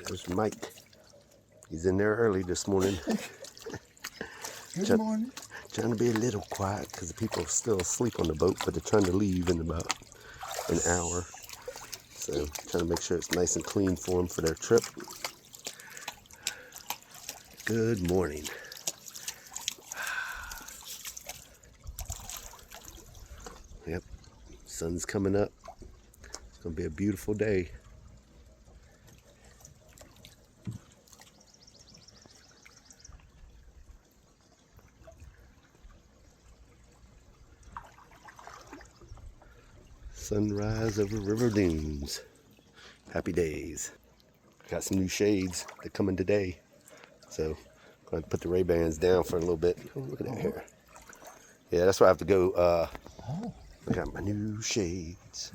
There's Mike. He's in there early this morning. Good morning. Trying to be a little quiet because the people are still asleep on the boat, but they're trying to leave in about an hour. So trying to make sure it's nice and clean for them for their trip. Good morning. Yep, sun's coming up. It's gonna be a beautiful day. Sunrise over River Dunes. Happy days. Got some new shades. They're coming today. So I'm going to put the Ray-Bans down for a little bit. Oh, look at that hair. Yeah, that's why I have to go. I got my new shades.